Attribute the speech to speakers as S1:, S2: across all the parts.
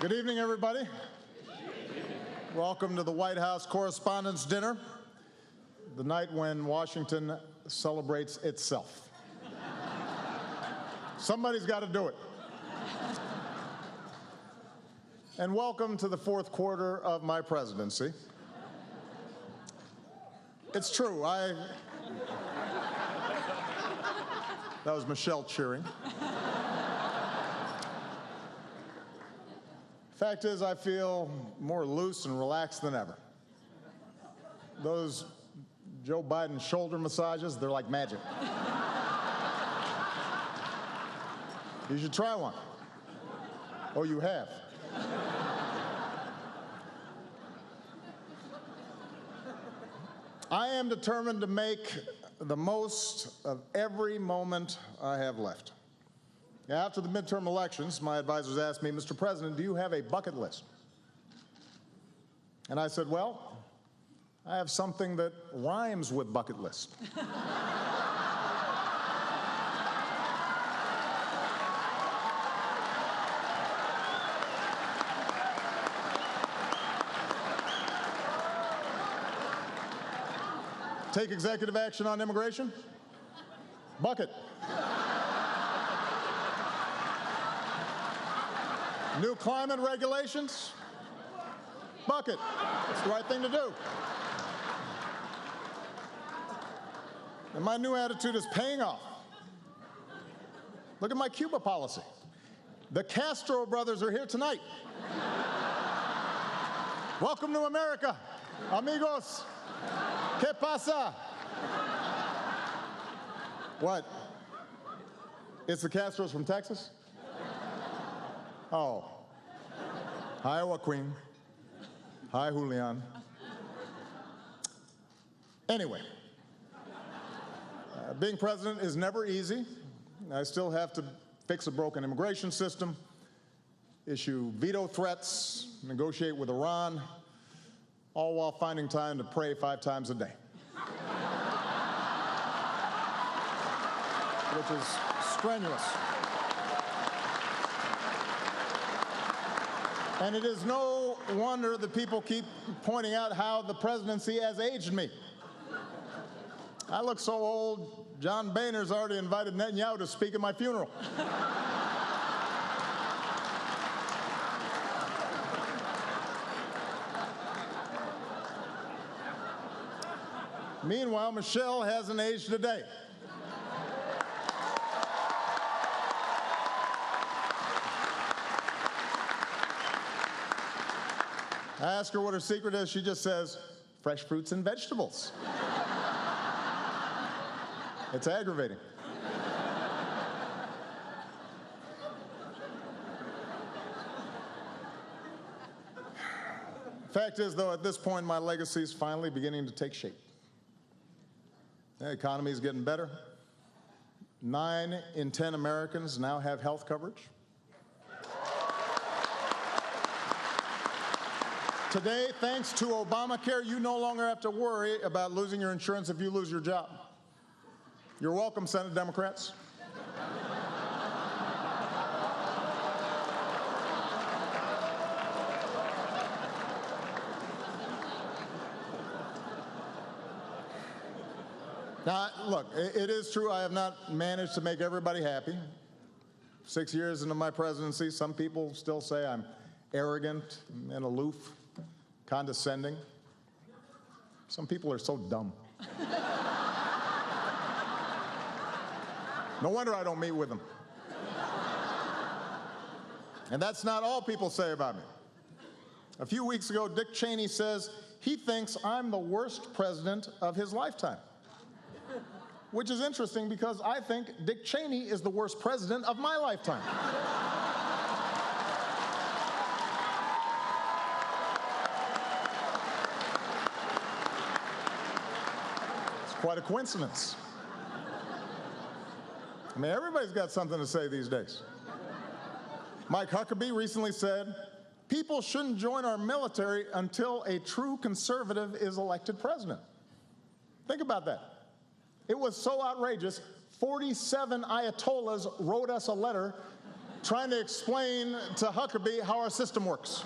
S1: Good evening, everybody. Welcome to the White House Correspondents Dinner, the night when Washington celebrates itself. Somebody's got to do it. And welcome to the fourth quarter of my presidency. It's true, that was Michelle cheering. Fact is, I feel more loose and relaxed than ever. Those Joe Biden shoulder massages, they're like magic. You should try one. Oh, you have? I am determined to make the most of every moment I have left. After the midterm elections, my advisors asked me, Mr. President, do you have a bucket list? And I said, well, I have something that rhymes with bucket list. Take executive action on immigration? Bucket. New climate regulations? Bucket. It's the right thing to do. And my new attitude is paying off. Look at my Cuba policy. The Castro brothers are here tonight. Welcome to America, amigos. ¿Qué pasa? What? It's the Castros from Texas? Oh. Hi, Joaquin. Hi, Julian. Anyway, being president is never easy. I still have to fix a broken immigration system, issue veto threats, negotiate with Iran, all while finding time to pray 5 times a day. Which is strenuous. And it is no wonder that people keep pointing out how the presidency has aged me. I look so old, John Boehner's already invited Netanyahu to speak at my funeral. Meanwhile, Michelle hasn't aged a day. I ask her what her secret is. She just says, fresh fruits and vegetables. It's aggravating. Fact is, though, at this point, my legacy is finally beginning to take shape. The economy is getting better. 9 in 10 Americans now have health coverage. Today, thanks to Obamacare, you no longer have to worry about losing your insurance if you lose your job. You're welcome, Senate Democrats. Now, look, it is true I have not managed to make everybody happy. 6 years into my presidency, some people still say I'm arrogant and aloof, condescending. Some people are so dumb. No wonder I don't meet with them. And that's not all people say about me. A few weeks ago, Dick Cheney says he thinks I'm the worst president of his lifetime. Which is interesting because I think Dick Cheney is the worst president of my lifetime. It's quite a coincidence. I mean, everybody's got something to say these days. Mike Huckabee recently said, people shouldn't join our military until a true conservative is elected president. Think about that. It was so outrageous, 47 Ayatollahs wrote us a letter trying to explain to Huckabee how our system works.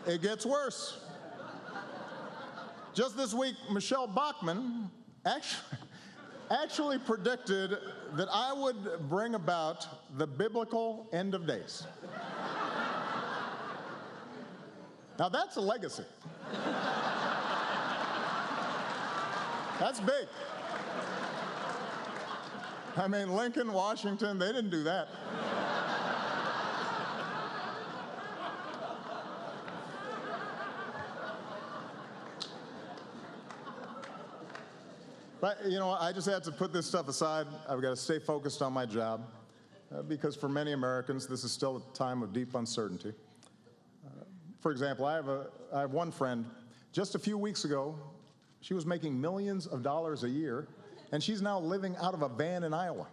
S1: It gets worse. Just this week, Michelle Bachmann actually predicted that I would bring about the biblical end of days. Now that's a legacy. That's big. I mean, Lincoln, Washington, they didn't do that. But, you know, I just had to put this stuff aside. I've got to stay focused on my job because for many Americans, this is still a time of deep uncertainty. For example, I have one friend, just a few weeks ago, she was making millions of dollars a year, and she's now living out of a van in Iowa.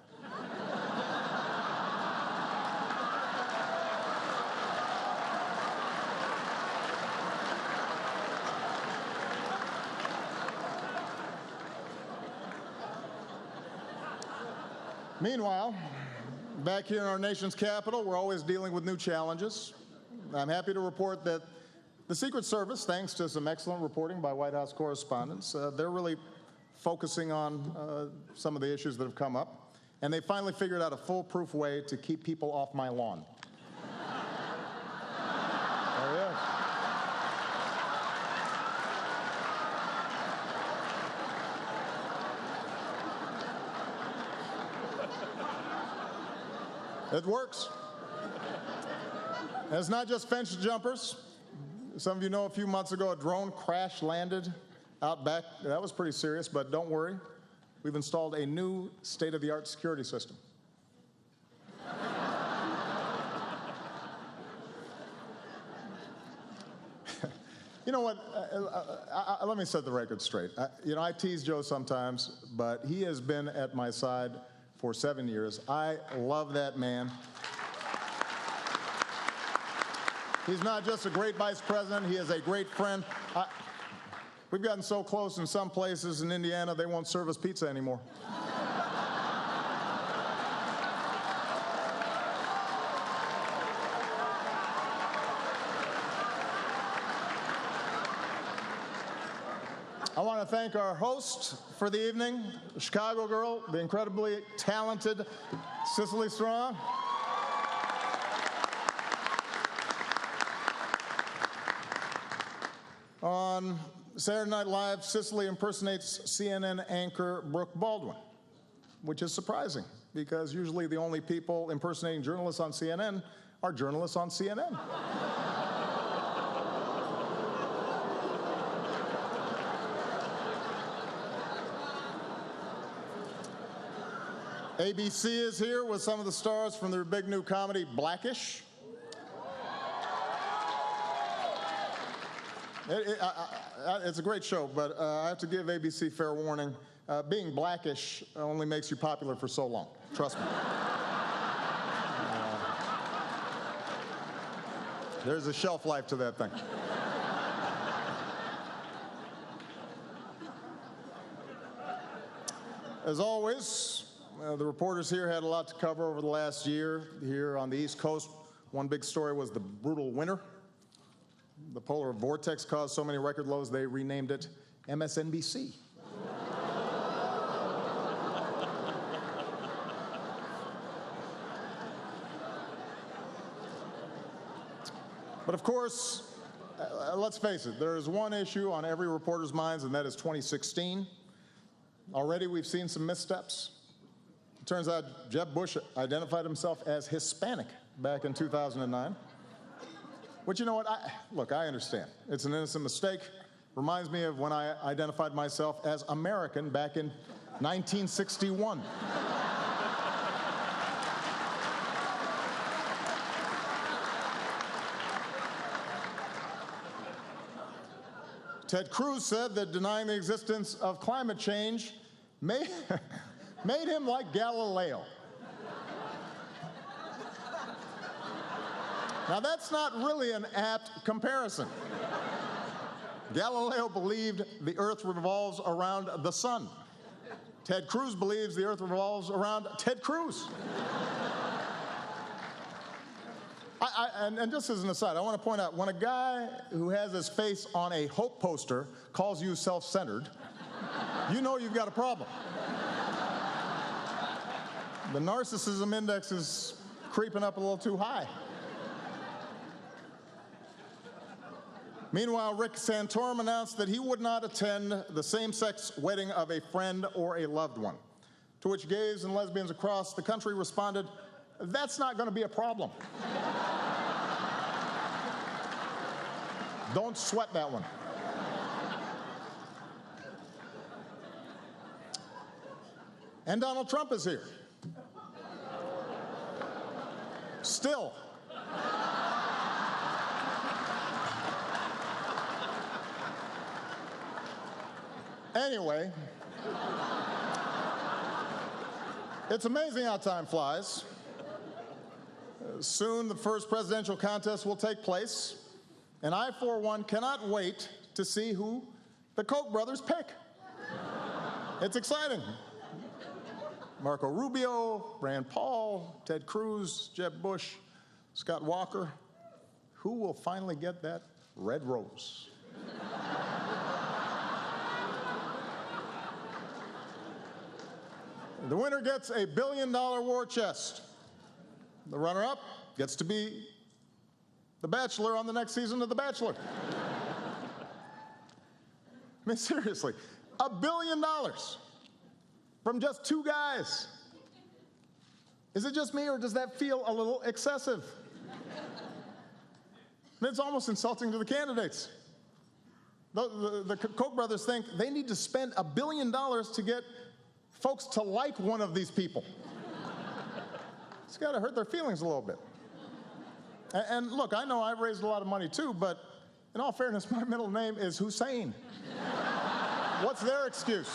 S1: Meanwhile, back here in our nation's capital, we're always dealing with new challenges. I'm happy to report that the Secret Service, thanks to some excellent reporting by White House correspondents, they're really focusing on some of the issues that have come up, and they finally figured out a foolproof way to keep people off my lawn. There he is. It works. And it's not just fence jumpers. Some of you know a few months ago a drone crash landed out back. That was pretty serious, but don't worry. We've installed a new state-of-the-art security system. You know what? Let me set the record straight. You know, I tease Joe sometimes, but he has been at my side for 7 years. I love that man. He's not just a great vice president, he is a great friend. We've gotten so close in some places in Indiana, they won't serve us pizza anymore. I want to thank our host for the evening, the Chicago girl, the incredibly talented Cicely Strong. On Saturday Night Live, Cicely impersonates CNN anchor Brooke Baldwin, which is surprising because usually the only people impersonating journalists on CNN are journalists on CNN. ABC is here with some of the stars from their big new comedy, Blackish. It's a great show, but I have to give ABC fair warning. Being Blackish only makes you popular for so long. Trust me. There's a shelf life to that thing. As always, the reporters here had a lot to cover over the last year. Here on the East Coast, one big story was the brutal winter. The polar vortex caused so many record lows, they renamed it MSNBC. But of course, let's face it, there is one issue on every reporter's minds, and that is 2016. Already we've seen some missteps. It turns out Jeb Bush identified himself as Hispanic back in 2009. But you know what? Look, I understand. It's an innocent mistake. Reminds me of when I identified myself as American back in 1961. Ted Cruz said that denying the existence of climate change made him like Galileo. Now, that's not really an apt comparison. Galileo believed the earth revolves around the sun. Ted Cruz believes the earth revolves around Ted Cruz. And just as an aside, I want to point out, when a guy who has his face on a hope poster calls you self-centered, you know you've got a problem. The narcissism index is creeping up a little too high. Meanwhile, Rick Santorum announced that he would not attend the same-sex wedding of a friend or a loved one, to which gays and lesbians across the country responded, "That's not going to be a problem." Don't sweat that one. And Donald Trump is here. Still. Anyway, it's amazing how time flies. Soon the first presidential contest will take place, and I, for one, cannot wait to see who the Koch brothers pick. It's exciting. Marco Rubio, Rand Paul, Ted Cruz, Jeb Bush, Scott Walker. Who will finally get that red rose? The winner gets a $1 billion war chest. The runner-up gets to be the Bachelor on the next season of The Bachelor. I mean, seriously, $1 billion from just two guys. Is it just me, or does that feel a little excessive? And it's almost insulting to the candidates. The Koch brothers think they need to spend $1 billion to get folks to like one of these people. It's got to hurt their feelings a little bit. And look, I know I've raised a lot of money too, but in all fairness, my middle name is Hussein. What's their excuse?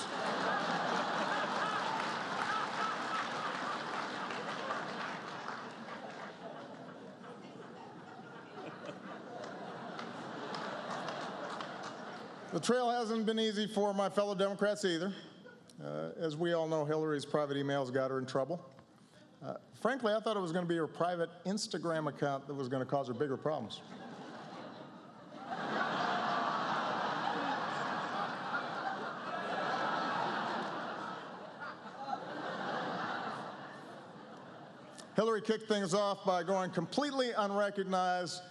S1: The trail hasn't been easy for my fellow Democrats either. As we all know, Hillary's private emails got her in trouble. Frankly, I thought it was going to be her private Instagram account that was going to cause her bigger problems. Hillary kicked things off by going completely unrecognized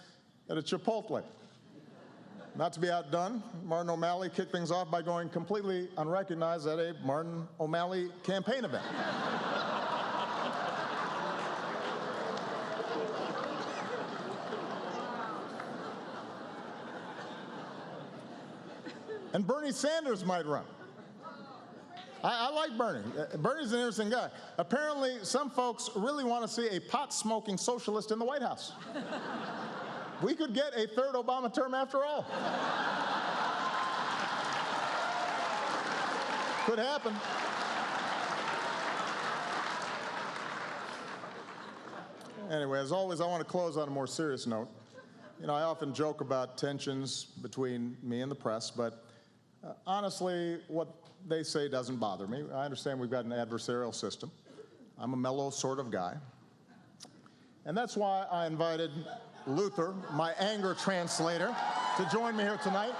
S1: at a Chipotle. Not to be outdone, Martin O'Malley kicked things off by going completely unrecognized at a Martin O'Malley campaign event. And Bernie Sanders might run. I like Bernie. Bernie's an interesting guy. Apparently, some folks really want to see a pot-smoking socialist in the White House. We could get a third Obama term after all. Could happen. Anyway, as always, I want to close on a more serious note. You know, I often joke about tensions between me and the press, but honestly, what they say doesn't bother me. I understand we've got an adversarial system. I'm a mellow sort of guy. And that's why I invited Luther, my anger translator, to join me here tonight.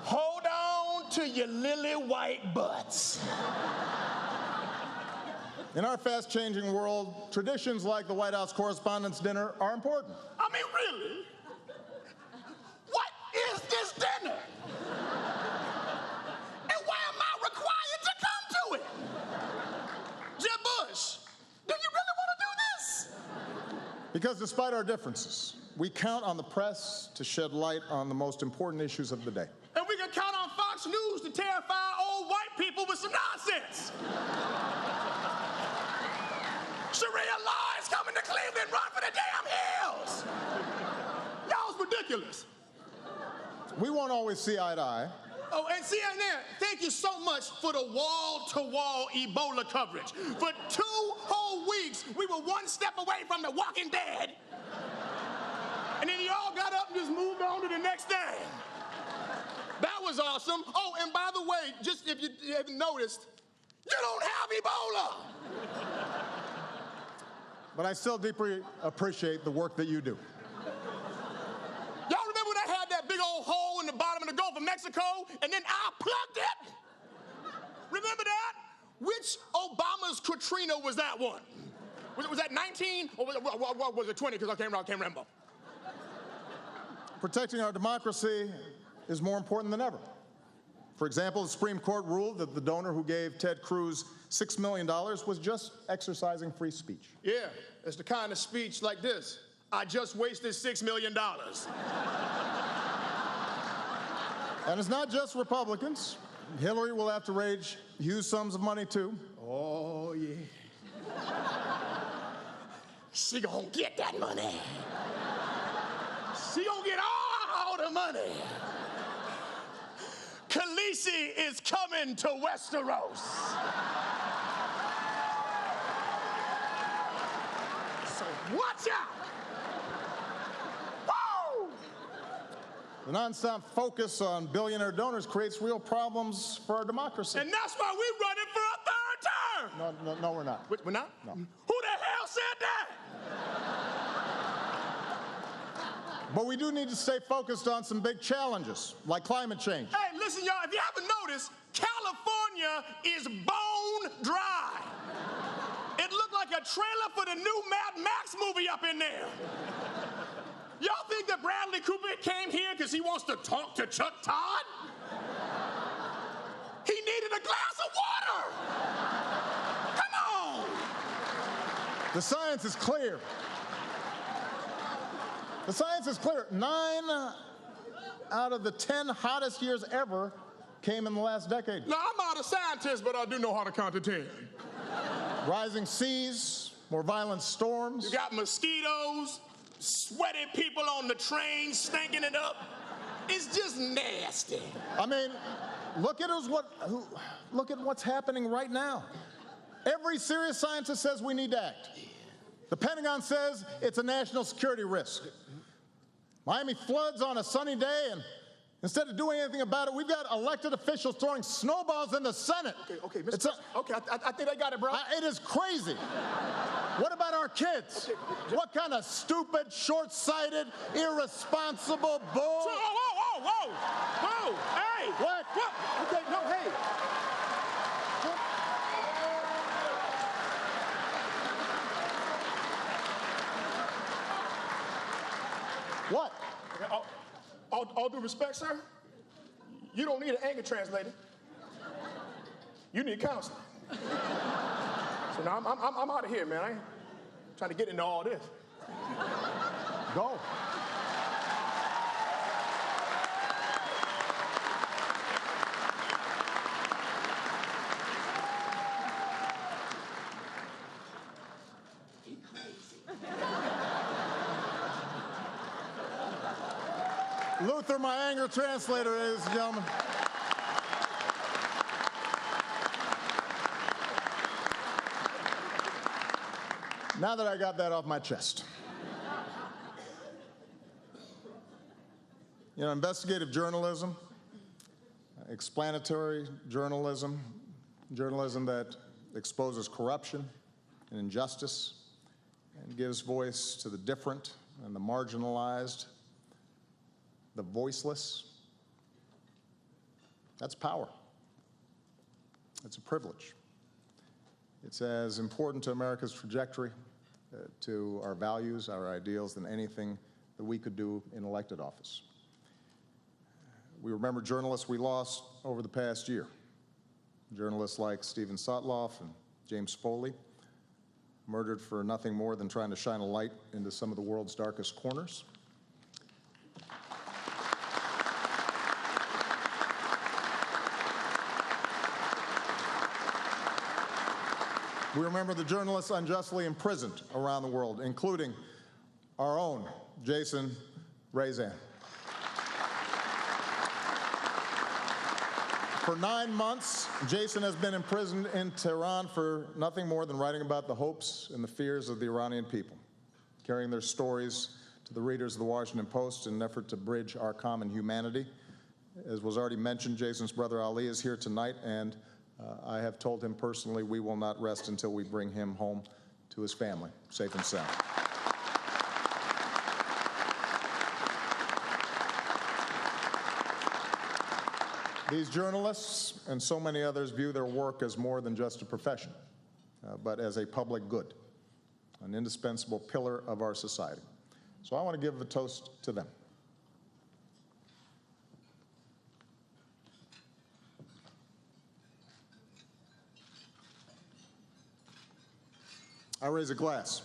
S2: Hold on to your lily white butts.
S1: In our fast-changing world, traditions like the White House Correspondents Dinner are important.
S2: I mean, really? What is this dinner? And why am I required to come to it? Jeb Bush, do you really want to do this?
S1: Because despite our differences, we count on the press to shed light on the most important issues of the day.
S2: And we can count on Fox News to terrify old white people with some nonsense. Sharia law is coming to Cleveland. Run for the damn hills. Y'all's ridiculous.
S1: We won't always see eye to eye.
S2: Oh, and CNN, thank you so much for the wall-to-wall Ebola coverage. For 2 whole weeks, we were one step away from the Walking Dead. And then you all got up and just moved on to the next thing. That was awesome. Oh, and by the way, just if you haven't noticed, you don't have Ebola.
S1: But I still deeply appreciate the work that you do.
S2: Y'all remember when I had that big old hole in the bottom of the Gulf of Mexico, and then I plugged it? Remember that? Which Obama's Katrina was that one? Was that 19, or was it 20, because I can't remember.
S1: Protecting our democracy is more important than ever. For example, the Supreme Court ruled that the donor who gave Ted Cruz $6 million was just exercising free speech.
S2: Yeah, it's the kind of speech like this. I just wasted $6 million.
S1: And it's not just Republicans. Hillary will have to raise huge sums of money, too.
S2: Oh, yeah. She gonna get that money. She gonna get all the money. Khaleesi is coming to Westeros. So watch out. Woo!
S1: The nonstop focus on billionaire donors creates real problems for our democracy.
S2: And that's why we're running for a 3rd term.
S1: No, we're not.
S2: We're not?
S1: No.
S2: Who the hell said that?
S1: But we do need to stay focused on some big challenges, like climate change.
S2: Hey, listen, y'all, if you haven't noticed, California is bone dry. It looked like a trailer for the new Mad Max movie up in there. Y'all think that Bradley Cooper came here because he wants to talk to Chuck Todd? He needed a glass of water. Come on.
S1: The science is clear. The science is clear. 9 out of the 10 hottest years ever came in the last decade.
S2: Now, I'm not a scientist, but I do know how to count to 10.
S1: Rising seas, more violent storms.
S2: You got mosquitoes, sweaty people on the train stinking it up. It's just nasty.
S1: I mean, look at what's happening right now. Every serious scientist says we need to act. The Pentagon says it's a national security risk. Miami floods on a sunny day, and instead of doing anything about it, we've got elected officials throwing snowballs in the Senate.
S2: Okay, Mr. Okay, I think I got it, bro.
S1: It is crazy. What about our kids? What kind of stupid, short-sighted, irresponsible bull?
S2: Whoa, hey!
S1: What?
S2: Okay, no, hey.
S1: What?
S2: All due respect, sir, you don't need an anger translator. You need counseling. So now I'm out of here, man. I ain't trying to get into all this.
S1: Go. Luther, my anger translator, ladies and gentlemen. Now that I got that off my chest. You know, investigative journalism, explanatory journalism, journalism that exposes corruption and injustice and gives voice to the different and the marginalized, the voiceless. That's power. It's a privilege. It's as important to America's trajectory, to our values, our ideals, than anything that we could do in elected office. We remember journalists we lost over the past year. Journalists like Stephen Sotloff and James Foley, murdered for nothing more than trying to shine a light into some of the world's darkest corners. We remember the journalists unjustly imprisoned around the world, including our own Jason Rezan. For 9 months, Jason has been imprisoned in Tehran for nothing more than writing about the hopes and the fears of the Iranian people, carrying their stories to the readers of the Washington Post in an effort to bridge our common humanity. As was already mentioned, Jason's brother Ali is here tonight, and I have told him personally we will not rest until we bring him home to his family, safe and sound. These journalists and so many others view their work as more than just a profession, but as a public good, an indispensable pillar of our society. So I want to give a toast to them. I raise a glass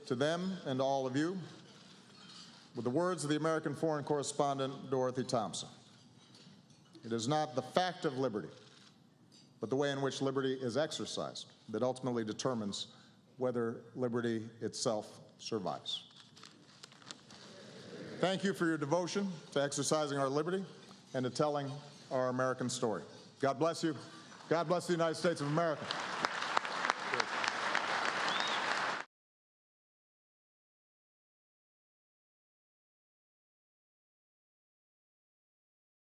S1: to them and to all of you with the words of the American foreign correspondent Dorothy Thompson. It is not the fact of liberty, but the way in which liberty is exercised that ultimately determines whether liberty itself survives. Thank you for your devotion to exercising our liberty and to telling our American story. God bless you. God bless the United States of America.